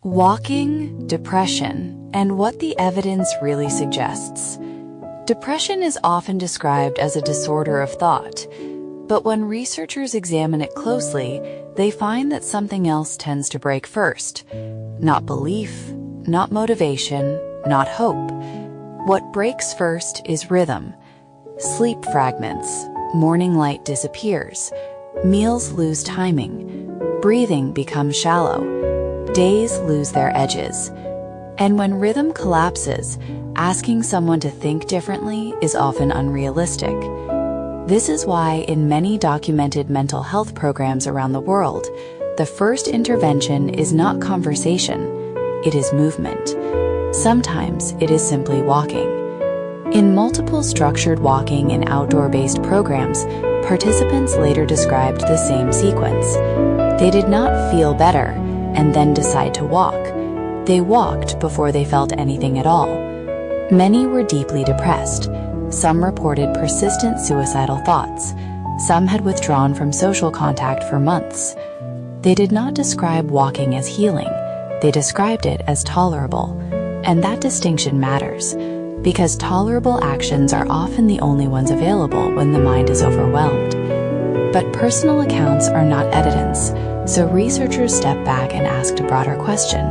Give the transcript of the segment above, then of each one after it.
Walking, depression, and what the evidence really suggests. Depression is often described as a disorder of thought, but when researchers examine it closely, they find that something else tends to break first. Not belief, not motivation, not hope. What breaks first is rhythm. Sleep fragments, morning light disappears, meals lose timing, breathing becomes shallow, days lose their edges. And when rhythm collapses, asking someone to think differently is often unrealistic. This is why in many documented mental health programs around the world, the first intervention is not conversation, it is movement. Sometimes it is simply walking. In multiple structured walking and outdoor-based programs, participants later described the same sequence. They did not feel better and then decide to walk. They walked before they felt anything at all. Many were deeply depressed. Some reported persistent suicidal thoughts. Some had withdrawn from social contact for months. They did not describe walking as healing. They described it as tolerable. And that distinction matters, because tolerable actions are often the only ones available when the mind is overwhelmed. But personal accounts are not evidence, so researchers step back and asked a broader question.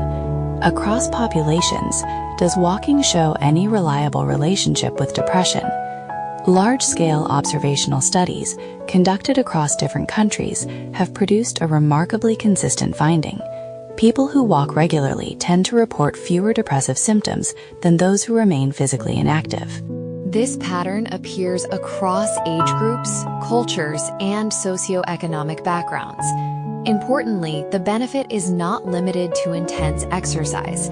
Across populations, does walking show any reliable relationship with depression? Large-scale observational studies, conducted across different countries, have produced a remarkably consistent finding. People who walk regularly tend to report fewer depressive symptoms than those who remain physically inactive. This pattern appears across age groups, cultures, and socioeconomic backgrounds. Importantly, the benefit is not limited to intense exercise.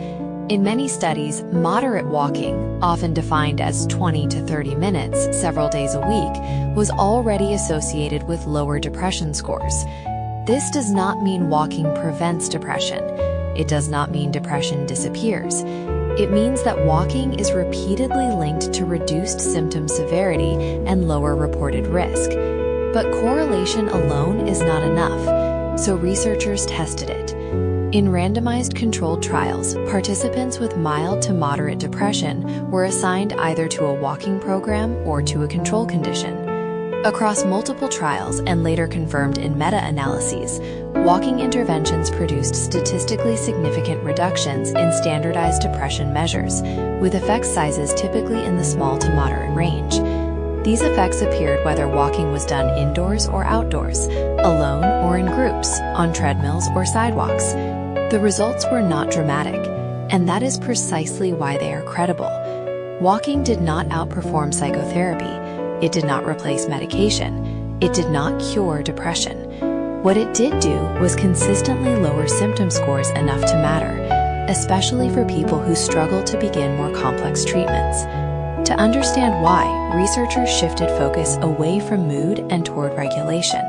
In many studies, moderate walking, often defined as 20 to 30 minutes several days a week, was already associated with lower depression scores. This does not mean walking prevents depression. It does not mean depression disappears. It means that walking is repeatedly linked to reduced symptom severity and lower reported risk. But correlation alone is not enough, so researchers tested it. In randomized controlled trials, participants with mild to moderate depression were assigned either to a walking program or to a control condition. Across multiple trials and later confirmed in meta-analyses, walking interventions produced statistically significant reductions in standardized depression measures, with effect sizes typically in the small to moderate range. These effects appeared whether walking was done indoors or outdoors, alone or in groups, on treadmills or sidewalks. The results were not dramatic, and that is precisely why they are credible. Walking did not outperform psychotherapy. It did not replace medication. It did not cure depression. What it did do was consistently lower symptom scores enough to matter, especially for people who struggle to begin more complex treatments. To understand why, researchers shifted focus away from mood and toward regulation.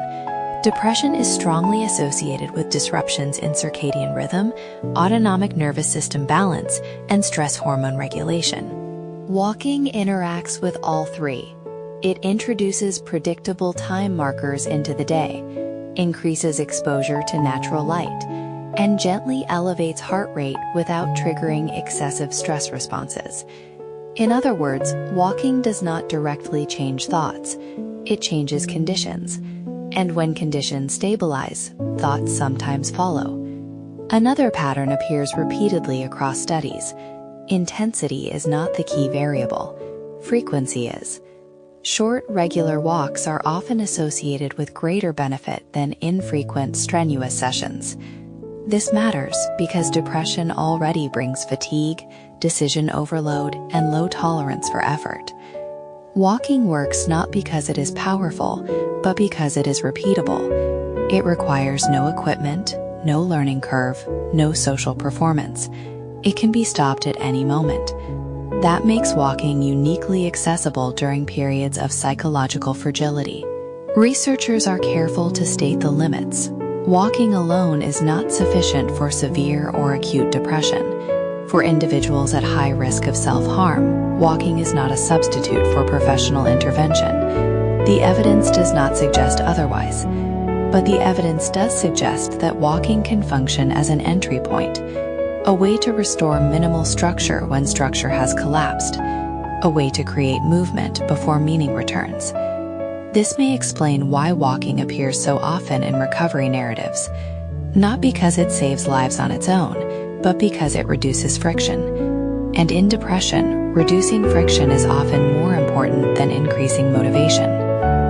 Depression is strongly associated with disruptions in circadian rhythm, autonomic nervous system balance, and stress hormone regulation. Walking interacts with all three. It introduces predictable time markers into the day, increases exposure to natural light, and gently elevates heart rate without triggering excessive stress responses. In other words, walking does not directly change thoughts, it changes conditions. And when conditions stabilize, thoughts sometimes follow. Another pattern appears repeatedly across studies. Intensity is not the key variable, frequency is. Short, regular walks are often associated with greater benefit than infrequent, strenuous sessions. This matters because depression already brings fatigue, decision overload, and low tolerance for effort. Walking works not because it is powerful, but because it is repeatable. It requires no equipment, no learning curve, no social performance. It can be stopped at any moment. That makes walking uniquely accessible during periods of psychological fragility. Researchers are careful to state the limits. Walking alone is not sufficient for severe or acute depression. For individuals at high risk of self-harm, walking is not a substitute for professional intervention. The evidence does not suggest otherwise, but the evidence does suggest that walking can function as an entry point. a way to restore minimal structure when structure has collapsed, a way to create movement before meaning returns. This may explain why walking appears so often in recovery narratives, not because it saves lives on its own, but because it reduces friction. And in depression, reducing friction is often more important than increasing motivation.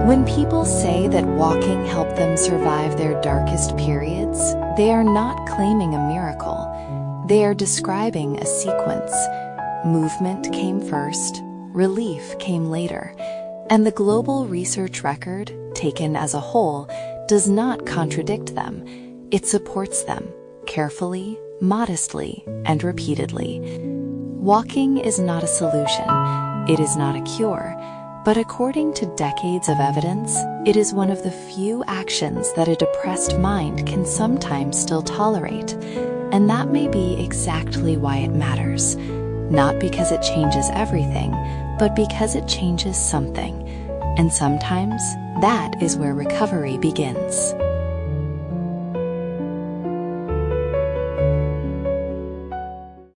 When people say that walking helped them survive their darkest periods, they are not claiming a miracle. They are describing a sequence. Movement came first, relief came later, and the global research record, taken as a whole, does not contradict them. It supports them, carefully, modestly, and repeatedly. Walking is not a solution. It is not a cure. But according to decades of evidence, it is one of the few actions that a depressed mind can sometimes still tolerate. And that may be exactly why it matters. Not because it changes everything, but because it changes something. And sometimes that is where recovery begins.